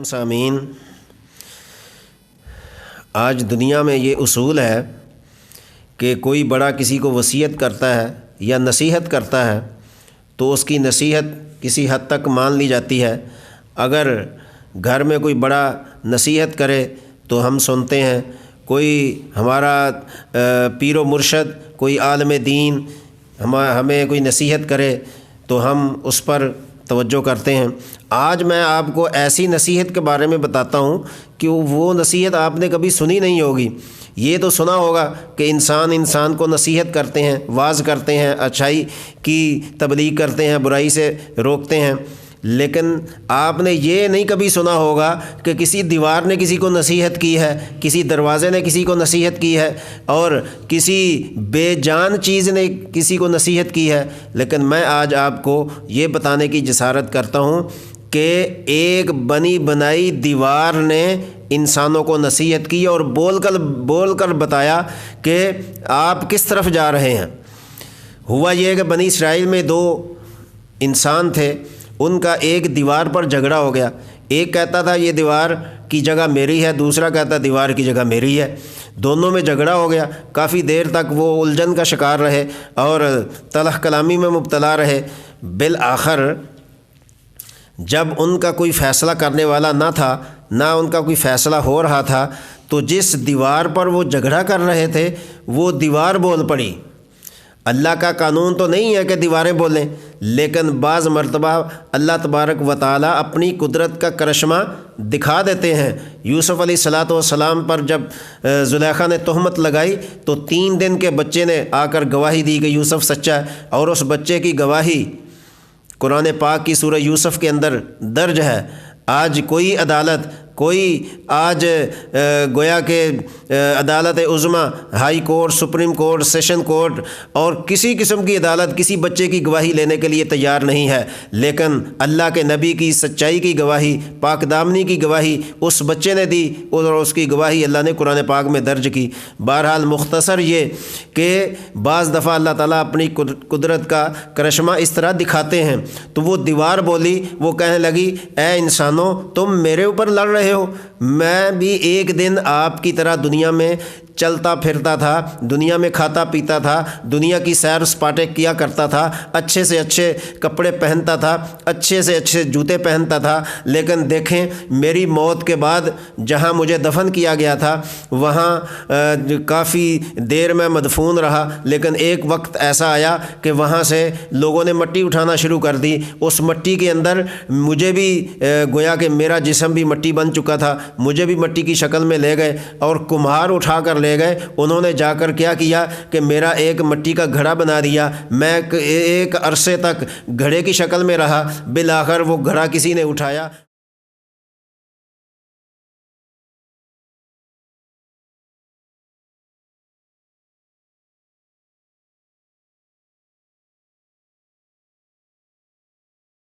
سامعین، آج دنیا میں یہ اصول ہے کہ کوئی بڑا کسی کو وصیت کرتا ہے یا نصیحت کرتا ہے تو اس کی نصیحت کسی حد تک مان لی جاتی ہے۔ اگر گھر میں کوئی بڑا نصیحت کرے تو ہم سنتے ہیں، کوئی ہمارا پیر و مرشد، کوئی عالم دین ہمیں کوئی نصیحت کرے تو ہم اس پر توجہ کرتے ہیں۔ آج میں آپ کو ایسی نصیحت کے بارے میں بتاتا ہوں کہ وہ نصیحت آپ نے کبھی سنی نہیں ہوگی۔ یہ تو سنا ہوگا کہ انسان کو نصیحت کرتے ہیں، واعظ کرتے ہیں، اچھائی کی تبلیغ کرتے ہیں، برائی سے روکتے ہیں، لیکن آپ نے یہ نہیں کبھی سنا ہوگا کہ کسی دیوار نے کسی کو نصیحت کی ہے، کسی دروازے نے کسی کو نصیحت کی ہے، اور کسی بے جان چیز نے کسی کو نصیحت کی ہے۔ لیکن میں آج آپ کو یہ بتانے کی جسارت کرتا ہوں کہ ایک بنی بنائی دیوار نے انسانوں کو نصیحت کی اور بول کر بتایا کہ آپ کس طرف جا رہے ہیں۔ ہوا یہ کہ بنی اسرائیل میں دو انسان تھے، ان کا ایک دیوار پر جھگڑا ہو گیا۔ ایک کہتا تھا یہ دیوار کی جگہ میری ہے، دوسرا کہتا دیوار کی جگہ میری ہے۔ دونوں میں جھگڑا ہو گیا، کافی دیر تک وہ الجھن کا شکار رہے اور تلخ کلامی میں مبتلا رہے۔ بالآخر جب ان کا کوئی فیصلہ کرنے والا نہ تھا، نہ ان کا کوئی فیصلہ ہو رہا تھا، تو جس دیوار پر وہ جھگڑا کر رہے تھے وہ دیوار بول پڑی۔ اللہ کا قانون تو نہیں ہے کہ دیواریں بولیں، لیکن بعض مرتبہ اللہ تبارک و تعالیٰ اپنی قدرت کا کرشمہ دکھا دیتے ہیں۔ یوسف علیہ الصلاۃ والسلام پر جب زلیخا نے تہمت لگائی تو 3 دن کے بچے نے آ کر گواہی دی کہ یوسف سچا ہے، اور اس بچے کی گواہی قرآن پاک کی سورہ یوسف کے اندر درج ہے۔ آج کوئی عدالت، گویا کہ عدالت عظمیٰ، high court, supreme court, session court اور کسی قسم کی عدالت کسی بچے کی گواہی لینے کے لیے تیار نہیں ہے، لیکن اللہ کے نبی کی سچائی کی گواہی، پاک دامنی کی گواہی اس بچے نے دی، اور اس کی گواہی اللہ نے قرآن پاک میں درج کی۔ بہرحال مختصر یہ کہ بعض دفعہ اللہ تعالیٰ اپنی قدرت کا کرشمہ اس طرح دکھاتے ہیں۔ تو وہ دیوار بولی، وہ کہنے لگی اے انسانوں، تم میرے اوپر لڑ رہے ہو، میں بھی ایک دن آپ کی طرح دنیا میں چلتا پھرتا تھا، دنیا میں کھاتا پیتا تھا، دنیا کی سیر سپاٹے کیا کرتا تھا، اچھے سے اچھے کپڑے پہنتا تھا، اچھے سے اچھے جوتے پہنتا تھا، لیکن دیکھیں میری موت کے بعد جہاں مجھے دفن کیا گیا تھا وہاں کافی دیر میں مدفون رہا، لیکن ایک وقت ایسا آیا کہ وہاں سے لوگوں نے مٹی اٹھانا شروع کر دی۔ اس مٹی کے اندر مجھے بھی گویا کہ میرا جسم بھی مٹی بن چکا تھا، مجھے بھی مٹی کی شکل میں لے گئے اور کمہار اٹھا کر لے گئے۔ انہوں نے جا کر کیا کیا کہ میرا ایک مٹی کا گھڑا بنا دیا، میں ایک عرصے تک گھڑے کی شکل میں رہا، بالآخر وہ گھڑا کسی نے اٹھایا۔